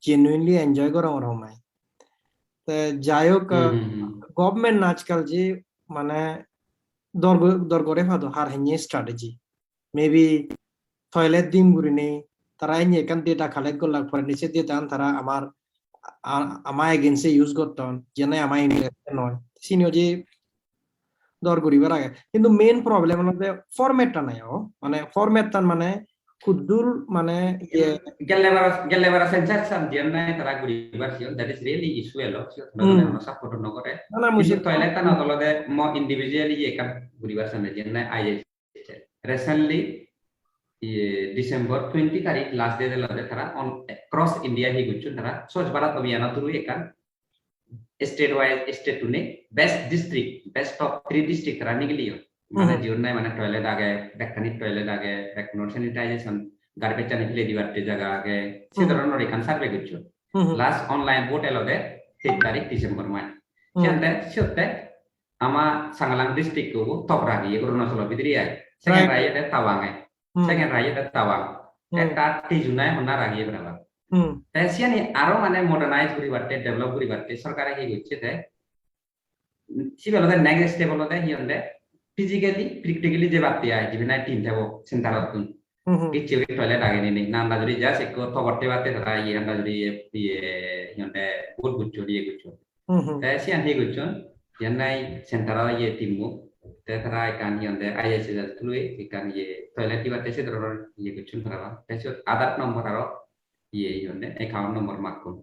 জেনুইনলি এনজয় করা আমার হয় তা যাই হোক গভর্নমেন্ট আজকাল যে মানে দর করে ফাদো হার হেঞ্জে স্ট্র্যাটেজি মেবি টয়লেট দিম গুরি নেই তারা এনে এখান ডেটা কালেক্ট করলাম পরে নিচে দিয়ে দেন তারা আমার এগেন্সে ইউজ করতেন যেন আমার ইন্টারেস্ট নয় সিনিয়র যে দর করিবার আগে কিন্তু মেইন প্রবলেম হলো ফরম্যাটটা নাই মানে ফরম্যাটটা মানে kudur মানে ইয়ে Gelewara sensation jenai tara guri version that is really issue elo sio hmm thona support no kore না না কিন্তু mucin toilet ta na tolode mo individually ye kan guri version jenai ai recently December 20 tarik last day lode tara on across India hi guchu tara Swachh Bharat Abhiyan turu ekan state wise state to ne best district best top 3 district running liyo hmm mane jenai mane toilet age dekhani toilet age back not sanitization garbage and file dibatte jaga age se hmm doronor ekan survey guchu hmm last online vote elode 3 tarik December mai hmm siante siote ama Sangalang district ko top ragi Arunachal bidri ai second right raya de Tawang ai hmm second raya de Tawang hmm eta tijunai honna ragi berapa hmm Tesiani aro mane modernize guri batte develop guri batte sarkare hi guchu te sibelode next step olode hionde physically practically je batte ai jibinai team thabo sentarotun hmm hmm kecil toilet lagi ini nah anda jadi jas ikut tobat batte rai anda jadi hionde good gucu dia gucu hmm hmm Saya sih anti gucu yang naik sentara ye timu tera ikan hionde ayah sih dulu ikan ye toilet di batte sih terus ye gucu berapa tesut adat nomor aro ye hionde account nomor makun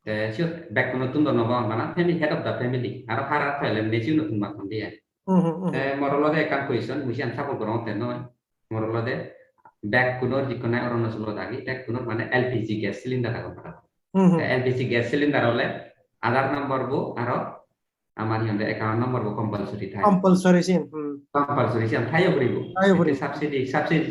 tesut back nutun dono bang mana family head of the family aro harap toilet nesi nutun makun dia hmm hmm hmm morolode ikan question musian sapo gorong teno morolode back kunor jikona orang nasulo lagi back kunor mana LPG gas cylinder ako para hmm hmm LPG gas cylinder oleh Aadhaar number bu aro amar yonde account number bu compulsory thai compulsory সিন হুম compulsory siam thai yo bu তাই ete উপরে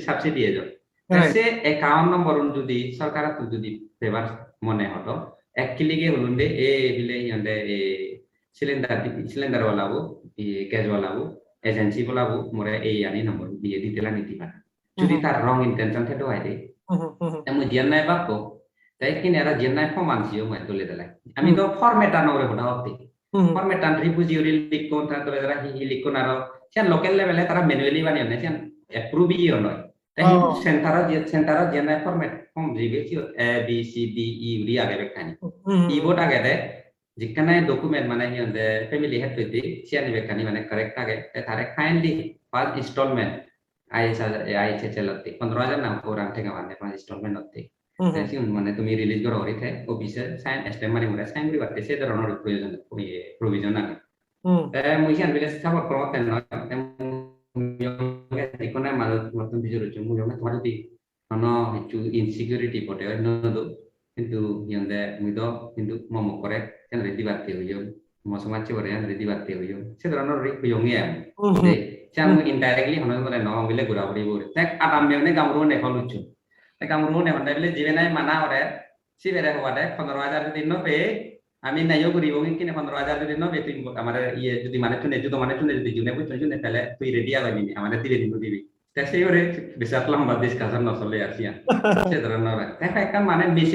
subsidy ejo right se account number un judi sarkar tu judi bebar mone hoto ek kilige hulunde e bile yonde e cylinder wala bu gas wala bu agency wala bu more e yani number দিয়ে দিতে la niti para হুম যদি তার wrong intention thedo aide hmm hmm hmm temu jiannai bakko tai kin era jiannai forman sio mai tole dalai ami hmm to format anore hoda hotte hmm format an repository likko ta tole dara hi likko naro sian local level tara manually bani ne sian approve hi ono tai O centara jiannai format form jibe sio a b c d e uri age bekkani hmm e hmm vote age de jikkana document mane hi onde family head peti sian bekkani mane correct age tare kindly first installment ai chelatte 15000 nam orang thega mane first installment otte hmm hmm Tesi মানে তুমি release করা হইতে অফিসে sign stamp মারি Mura sign করি বাতে সে ধরনের প্রয়োজন প্রভিজন আছে হুম মুই সান বিলে সাপোর্ট করতে নয় ইকোনে মানুষ নতুন বিজয় রয়েছে মুই তোমার যদি অন কিছু ইনসিকিউরিটি পটে নদো কিন্তু ইয়ন্দে মুই তো কিন্তু মম করে কেন রেডি বাতে হইও মসমাচে করে রেডি বাতে হইও সে ধরনের রি হইও হুম যে চাম ইনডাইরেক্টলি হন বলে ন বিলে গুড়া বড়ি বড় তাক আটাম মেনে গামরু নে হলুচু kamu rune honda bile jibenai mana ore si bere howade 15000 যদি no pe আমি নাইও করি বগি কিনে 15000 যদি no pe তুই আমারে ইয়ে যদি মানে তুনে যদি জুনে বুঝ জুনে তাহলে তুই রেডি আবার নিবি আমাদের দিবে দিবি তা সেই ওরে বিশাল লম্বা ডিসকাশন নচলে আসিয়া সে ধরনের দেখা একটা মানে মিস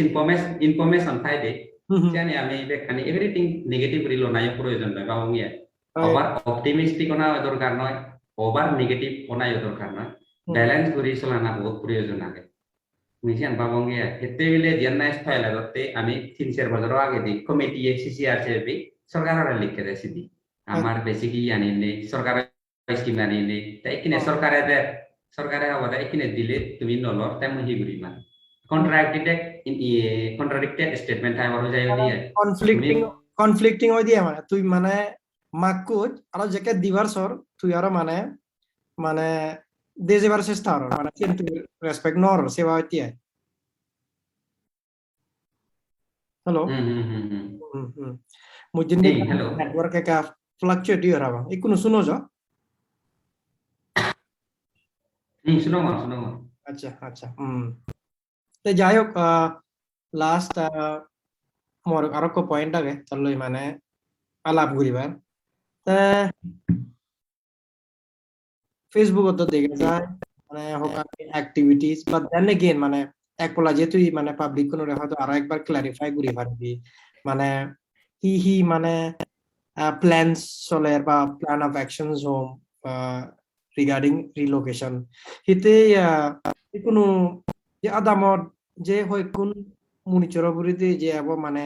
ইনফরমেশন পাই দে হুম জানি আমি দেখানি এভরিথিং নেগেটিভ রিলো নাই প্রয়োজন নাই বা উমিয়া রাইট ওভার অপটিমিস্টিক না দরকার নয় ওভার নেগেটিভ কোনায় দরকার নয় ব্যালেন্স করে চলানা বহুত প্রয়োজন আছে Misian babonge ya. Hete bile janna style agote ami 3 বছর আগে দি কমিটি CCRCB সরকারের লিখে দেছি দি আমার বেসিকলি জানি নেই সরকার স্কিম জানি নেই তাই কিনে সরকারে হবে কিনে দিলে তুমি নলর তেমন হি গুরি মান কন্ট্রাডিক্টেড স্টেটমেন্ট আই বড় যাই দিয়ে তুমি কনফ্লিক্টিং হই দিয়ে মানে তুই মানে মাকুজ আর যেকে দিবার সর তুই আর মানে মানে দে যাবার চেষ্টা আর মানে কিন্তু রেসপেক্ট নর সেবা হইতে হ্যালো मुझे hello नेटवर्क का फ्लक्चुएट हो रहा है इकुनो सुनो जो শুনো अच्छा अच्छा तो যাই হোক লাস্ট মোর আরো কো পয়েন্ট আগে চলো মানে আলাপ করিবার ফেসবুক তো দেখা যায় মানে হোকানি অ্যাক্টিভিটিস বাট দেন এগেইন মানে একপলা যেহেতু মানে পাবলিক কোনো হয়তো আরো একবার ক্লারিফাই করি পারবি মানে হি মানে plans solar বা plan of actions home regarding relocation hite কোনো যে আদামত যে হয় কোন মুনিচরবুরিতে যে আব মানে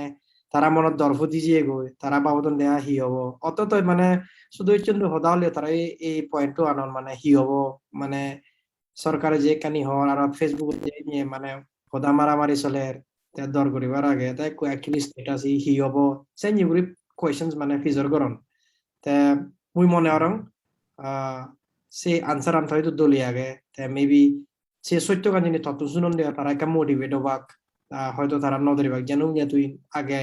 তারা মনত দরফতি যে গই তারা বাবদন দেয়া হি হব অত মানে শুধু চন্দ্র হদা হলে তারা এই পয়েন্টও আনন মানে হি হব মানে সরকারে যে কানি হওয়ার আর ফেসবুক যে নিয়ে মানে খোদা মারামারি চলে তে দর করিবার আগে তাই অ্যাকচুয়ালি স্ট্যাটাস হি হবো সেই নিগুলি কোয়েশ্চেন্স মানে ফিজর করন তে মুই মনে হরং সে আনসার আনতে হয়তো দলি আগে তে মেবি সে সত্য কান জিনিস তত শুনুন দেওয়া তারা একটা মোটিভেট হবাক হয়তো তারা নদরিবাক যেন তুই আগে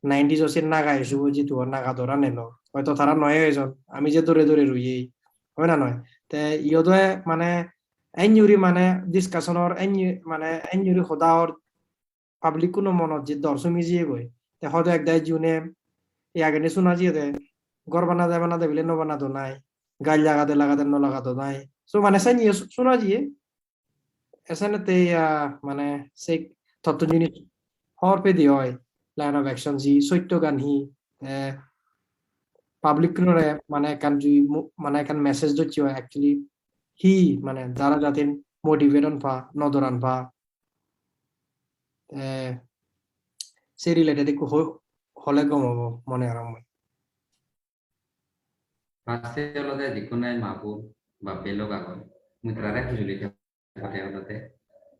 90s ওসের নাগা এসব যে তুই নাগা ধরা নেন হয়তো তারা নয় হয়েজন আমি যে দৌড়ে দৌড়ে রুই হয় না নয় তে ইয়দে মানে এনজুরি মানে ডিসকাশনের মানে এনজুরি সদাহর পাবলিক কোনো মনত যে দর্শক মিজিয়ে গই তে হয়তো একদাই জুনে ইয়াগে শোনা জিয়ে দে ঘর বানা দে বিলে ন বানা তো নাই গাছ লাগাতে ন লাগাতো নাই সো মানে সাই নিয়ে শোনা জিয়ে এসানে তে মানে সেই তত্ত্ব জিনিস হওয়ার পে দিয়ে হয় লাইন অফ অ্যাকশন জি সত্য গান হি পাবলিক রে মানে কান জি মানে কান মেসেজ দিচ্ছি অ্যাকচুয়ালি হি মানে যারা যাতে মোটিভেশন পা নদরান পা সে রিলেটেড একটু হলে গম হবো মনে আর আমার Pasti kalau dia dikunai mampu babelo kakon mitra rek juli pakai otote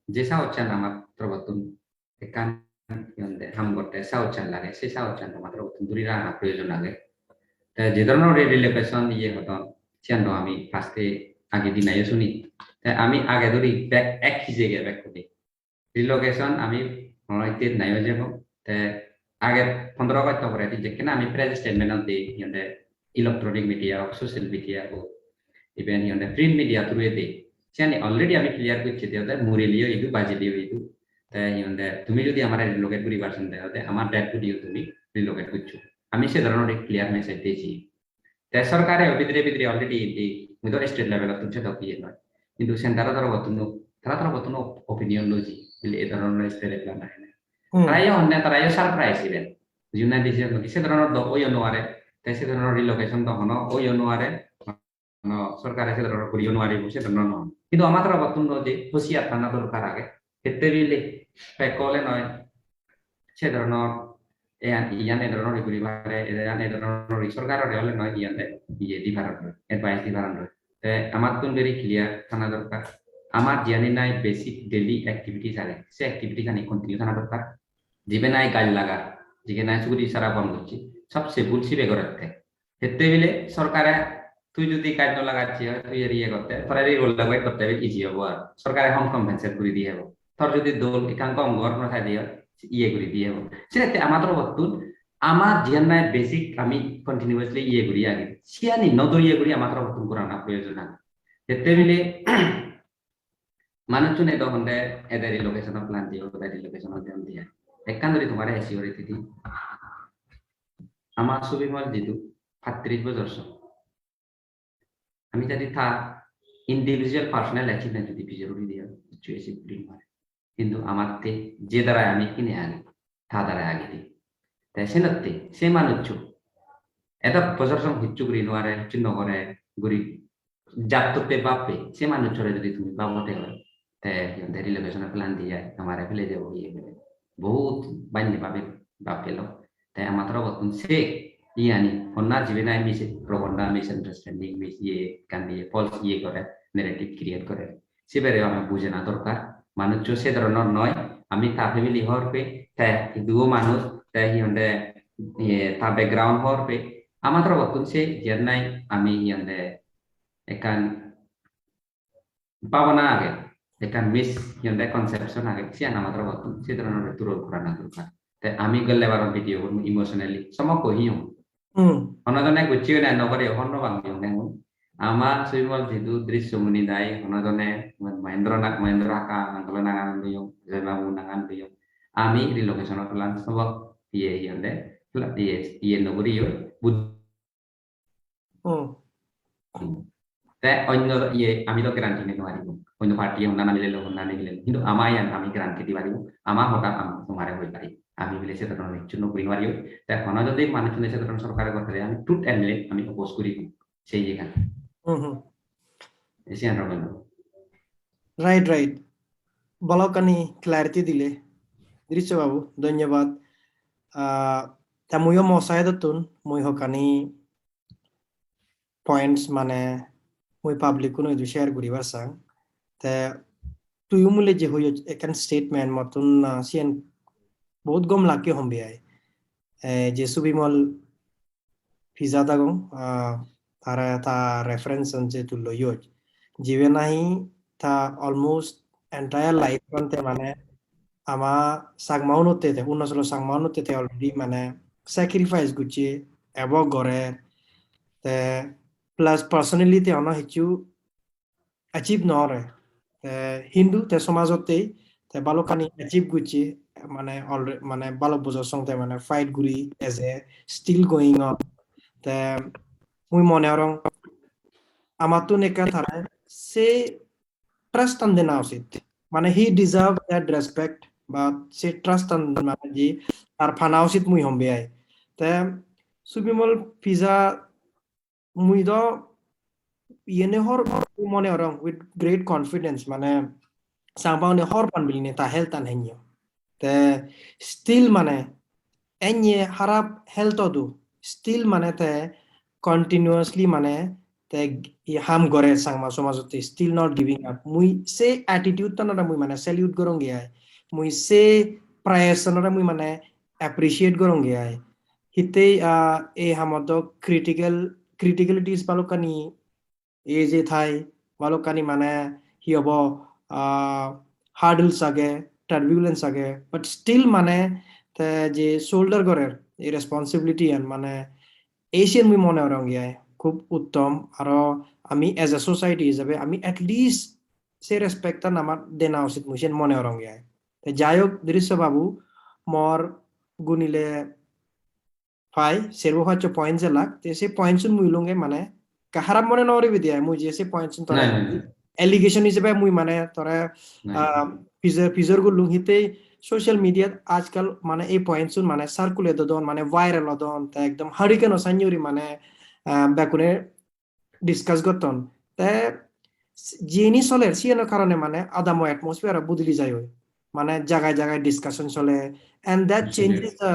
jesa ochan amat terbatun tekan yonde ham gote sa ochan lage se sa ochan amat terbatun duri rana proyojon lage ta jedrono relocation iye hoton chiando ami pasti age dinayo suni ta ami age duri back ek hijege back kodi relocation ami honoitir nayo jebo ta age 15 bata pore jekena ami press statement ante yonde electronic media social media even yonde print media through ete chani already ami clear করছি দেওতে মুরিলিও ইদু বাজিলিও ইদু তাই yonde তুমি যদি আমার relocate করি version দেওতে আমার date video তুমি relocate করছো আমি সে ধরনের ক্লিয়ার মেসেজ দিয়েছি তাই সরকারে ভিতরে ভিতরে অলরেডি এই মিডল স্টেট লেভেল তুলছে তো কি নয় কিন্তু সেন্টার ধরো বতন অপিনিয়ন লজি এই ধরনের স্টেট লেভেল না তারাই অন্য তারাই সারপ্রাইজ ইভেন জুনা দিছে সে ধরনের ওই অনুয়ারে তাই সে ধরনের রিলোকেশন তখন ওই অনুয়ারে সরকার সে ধরনের করিও নোৱাৰিব সে ধরনের নয় কিন্তু আমার ধরো বতন যে হুঁশিয়ার থানা দরকার আগে ক্ষেত্রে বিলে কলে নয় সে ধরনের ইয়ানে ধরনের ঘুরিবারে ইয়ানে ধরনের সরকারের হলে নয় ইয়ানে ইয়ে দিবারণ এডভাইস দিবারণ তে আমার তো ভেরি ক্লিয়ার থানা দরকার আমার জানি নাই বেসিক ডেইলি অ্যাক্টিভিটিস আছে সে অ্যাক্টিভিটি খানি কন্টিনিউ থানা দরকার জিবে নাই গাছ লাগা জিগে নাই চুরি সারা বন্ধ করছি সবচেয়ে ভুল সিবে করতে হেতে বিলে সরকারে তুই যদি কাজ ন লাগাচ্ছি তুই এর ইয়ে করতে তোর এই রোল লাগাই করতে ইজি হবো আর সরকারে হোম কম্পেনসেট করে দিয়ে হবো তোর যদি দোল এখান কম ঘর নথাই দিয়ে ইয়ে করে দিয়ে হবো সেটা আমাদের বর্তুন আমার জিয়ান নাই বেসিক আমি কন্টিনিউয়াসলি ইয়ে করি আগে সিয়ানি নদর ইয়ে করি আমার বর্তুন করা না প্রয়োজন আছে হেতে বিলে মানুষজন এই তখন এদের রিলোকেশন প্ল্যান দিয়ে ওদের রিলোকেশন ধ্যান দিয়ে একখান ধরে তোমার এসিওরিটি দি আমার ছবি মল দিতু ৩৫ বছর আমি যদি থা ইন্ডিভিজুয়াল পার্সোনাল অ্যাচিভমেন্ট যদি জরুরি দিয়ে চুয়েছি পুরি মারে কিন্তু আমার তে যে দ্বারা আমি কিনে আনি তা দ্বারা আগে দিই তাই সে নতে সে মানুষ এটা প্রদর্শন হিচ্ছু করি নোয়ারে চিহ্ন করে গুড়ি জাততে বাপে সে মানুষ যদি তুমি বাবতে হয় তাই রিলোকেশনের প্ল্যান দিয়ে আমার ফেলে দেবো ইয়ে বহুত বান্যে পাবে বাপ পেল তাই আমার বর্তমান সে ইয়ানি হন্না জীবনে মিশে প্রবন্ধা মিসআন্ডারস্ট্যান্ডিং মিস ইয়ে কান দিয়ে ফলস ইয়ে করে নেগেটিভ ক্রিয়েট করে সেবারে আমার বুঝে না দরকার মানুষ সে ধরনের নয় আমি তা ফ্যামিলি হওয়ার পে তাই দুও মানুষ তাই হিন্দে তা ব্যাকগ্রাউন্ড হওয়ার পে আমার বর্তমান সে ইয়ার নাই আমি ইয়ান্দে একান পাবনা আগে একান মিস ইয়ান্দে কনসেপশন আগে সে আমার বর্তমান সে ধরনের তুরল করা না দরকার তাই আমি গেলে বারো ভিডিও ইমোশনালি সমক কহিও অনজনে গুচিও নাই নকরে অন্য বাংলিও নেন আমার সুইমল যেহেতু দৃশ্যমণি দায় অনজনে মহেন্দ্র আকা নাঙ্গল নাঙান দিও জয়বাবু নাঙান দিও আমি রিলোকেশনের প্ল্যান সবক ইয়ে ইয়ে ইয়ে ইয়ে নগরী তাই অন্য ইয়ে আমি তো গ্যারান্টি নিতে পারিব অন্য পার্টি হন্না নামিলে হন্না নিলে কিন্তু আমার আমি গ্যারান্টি দিতে পারিব আমার হঠাৎ আমি তোমার হয়ে পারি আমি বলে সে ধরনের নিশ্চয় নকরি মারিও তাই হন যদি মানুষজন সে ধরনের সরকারের করতে আমি টুট অ্যান্ডলে আমি অপোজ করি সেই যেখানে এসে রাইট রাইট বলকানি ক্লারিটি দিলে দৃশ্য বাবু ধন্যবাদ তা মইও মশাহেদতুন মই হকানি পয়েন্টস মানে মই পাবলিক কোনো শেয়ার করিবার চাং te tuyu mule je hoyo ekan statement motun sian বহুত গম লাগে হম্বিয়াই যে Subimal visa dagong para ta reference anje tu loyo jive nahi ta almost entire life konte mane ama sagmaunote te unaslo sagmaunote te already mane sacrifice guchi abo gore te plus personally te ono hichu achieve nore hindu te somajote te balokani achieve guchi মানে already মানে ভালো বুঝার সঙ্গে মানে fight গুরি as a still going on তে মুই মনে হরং আমার তো নেকা থারায় সে ট্রাস্ট আন দেনা উচিত মানে হি ডিজার্ভ দ্যাট রেসপেক্ট বা সে ট্রাস্ট আন মানে যে তার ফানা উচিত মুই হম্বে আই তে সুবিমল পিজা মুই দ ইয়েনে হর মনে হরং উইথ গ্রেট কনফিডেন্স মানে সাংবাউনে হর পান বিলিনে তা হেলথ আন হেনিও তে স্টিল মানে enye harap health odu still mane te continuously mane te ham gore sangma somajote still not giving up mui se attitude tanara mui mane salute gorong ai mui se prayers tanara mui mane appreciate gorong ai hite e hamodo criticalities balokani e je thai balokani mane hi hobo hurdles age turbulence age but still mane তে যে shoulder করার এই responsibility আন মানে Asian মুই মনে রং গিয়ে খুব উত্তম আর আমি এজ এ সোসাইটি হিসাবে আমি এটলিস্ট সে রেসপেক্টটা আমার দেনা উচিত মুই সেন মনে রং গিয়ে যাই হোক দৃশ্য বাবু মর গুনিলে ফাই সেরবো হচ্ছে পয়েন্ট যে লাগ তে সে পয়েন্ট মুই লুঙ্গে মানে কাহারাম মনে নরিবি দিয়া মুই যে সে পয়েন্ট তোরা এলিগেশন হিসেবে মুই মানে তোরা ফিজর গুলো লুঙ্গিতেই সোশ্যাল মিডিয়া আজকাল মানে এই পয়েন্টস মানে সার্কুলেট দন মানে ভাইরাল দন তা একদম হারিকেন সাইনিউরি মানে বেকুনে ডিসকাস করতন তে জিনি চলে সিয়ানোর কারণে মানে আদামো অ্যাটমসফিয়ার বদলি যায় মানে জায়গায় জায়গায় ডিসকাশন চলে and that changes the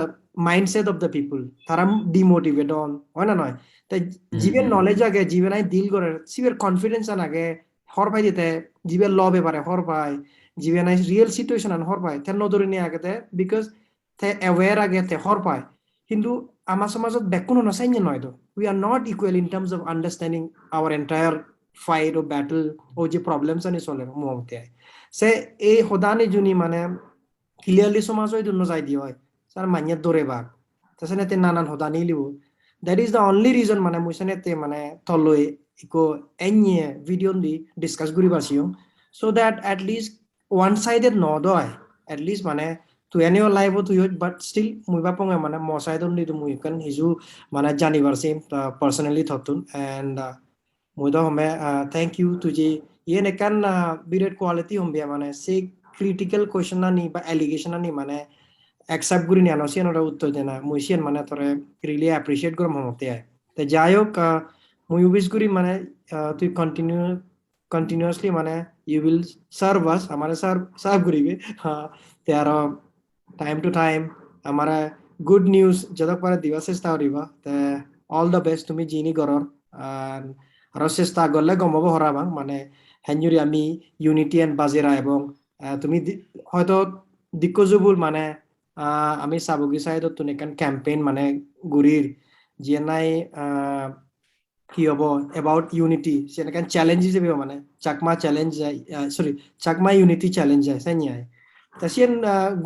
mindset of the people তারা ডিমোটিভেট হন হয় না নয় তাই জীবের নলেজ আগে জীবের আই দিল করে সিবের কনফিডেন্স আগে হর পাই দিতে জীবের লবে পারে হর পায় জীবের নাই রিয়েল সিচুয়েশন আন হর পায় তে নদরে নিয়ে আগে তে বিকজ তে অ্যাওয়ার আগে তে হর পায় কিন্তু আমার সমাজত বেকুনো নসাইনে নয় তো we are not equal in terms of understanding our entire fight or battle or যে problems ani chole muamte se ei hodani juni mane clearly সমাজ হই দুনো যাই দি হয় স্যার মান্য দরে বাগ তাছাড়া তে নানান hodani লিবো that is the only reason মানে মুইসনে তে মানে তলই ইকো এনিয়ে ভিডিও দি ডিসকাস করি বাসিও so that at least one sided no doy at least মানে to any live to you but still মুই বাপং মানে mo side only to মুই kan hizu মানে জানিবার same personally thotun and mudah home thank you tuji ye ne kan biret quality hombe mane se critical question ani ba allegation ani mane accept guri ni anosi anora uttor dena muisian mane tore really appreciate gorom homote ay te jayok mui wish guri mane tu continuously mane you will serve us amare serve guribe te aro time to time amara good news jadok pare diwa chesta koriba te all the best tumi jini goror আর চেষ্টা করলে গমব হরাবাং মানে হেঞ্জুরি আমি unity and বাজেরা এবং তুমি হয়তো দিক্কজুবুল মানে আমি সাবগি সাইডত তুমি কান ক্যাম্পেইন মানে গুরির যে নাই কি হব এবাউট ইউনিটি সেটা কান চ্যালেঞ্জ হিসেবে মানে Chakma challenge sorry Chakma unity challenge যায় সাই নিয়ে তাসিয়ান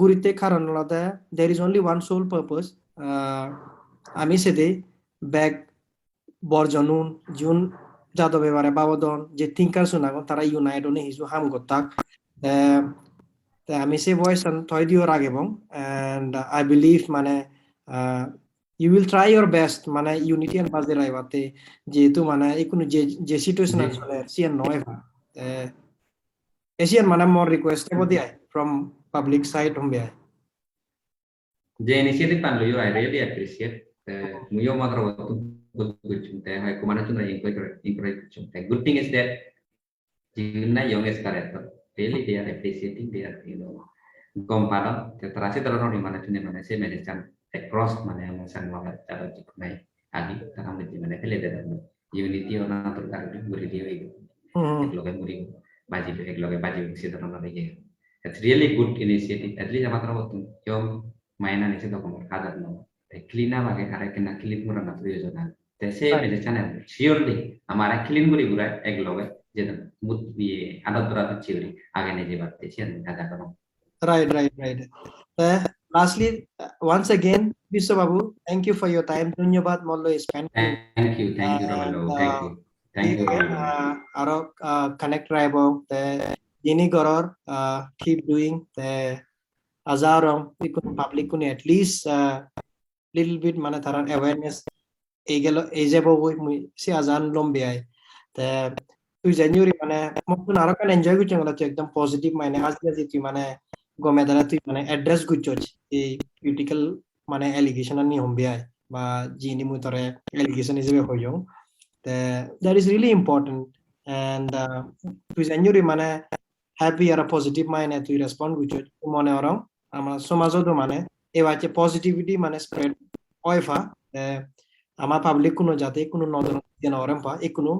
গুরিতে কারণ আলাদা there is only one sole purpose আমি সেদে ব্যাক বর্জনুন জুন যাদব এবারে বাবদন যে থিঙ্কার শোনাগো তারা ইউনাইট হনে হিজু হাম গতাক আমি সে ভয়েস থয় দিও রাগেবং এন্ড আই বিলিভ মানে you will try your best মানে ইউনিটি এন্ড বাজে রাইবাতে যেহেতু মানে এই কোনো যে সিচুয়েশন আসলে সিয়ান নয় এশিয়ান মানে মোর রিকোয়েস্ট এবদি আই ফ্রম পাবলিক সাইড হোমবে আই যে initiative pan lo yo I really appreciate muyo matra waktu good hai kumana tu na encourage good thing is that jina young is correct really they are appreciating they are compara terasi terus di mana tu mana saya manage across mana yang sang wala cara cikunai adi tanam di mana kali ada unity orang terkait beri dia itu lo kan beri baji ek loge baji uksi da na lege it's really good initiative at least amatra botun yom maina nisi da komor kadar no clean up age kare kena clean mura na proyojon te se Right. mele channel surely amara clean guri gura ek loge যেটা মুত দিয়ে আদাত রাতে চিউরি আগে নিজে বাড়তে ছিলেন দাদা করো Right, right, right. Lastly, once again, Mr. Babu, thank you for your time. Dhanyabad mollo spend. Thank you Ramen And babu thank you Ramen babu aro connect raibo the jini goror keep doing the azarom ikun public kun at least little bit mane taran awareness egelo ejebo moi si azan lombe ai the tu January mane mokun aro kan enjoy gucho ngala tu ekdam positive mane asli tu mane gome dara tu mane address gucho ei critical mane allegation ani hombe ai ba jini mu tore allegation hisebe hoyong that is really important and tu January mane happy or a positive mane tu respond gucho mone orang ama somajo do mane e bache positivity mane spread oifa আমার public কোনো যাতে কোনো নজর দেন ওরম পা একুনো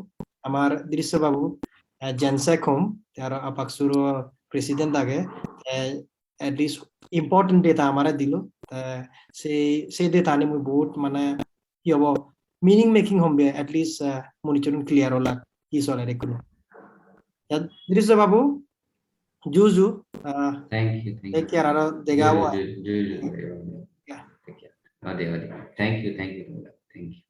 আমার দৃশ্য বাবু জেনসেক home আর আপাকসুর president আগে at least important data আমারে দিল সেই data নি মুই বহুত মানে কি হবো meaning making হবে at least মনিটরিং ক্লিয়ার হলা কি চলে একুনো দৃশ্য বাবু জুজু থ্যাংক ইউ take care আর দেখাবো থ্যাংক ইউ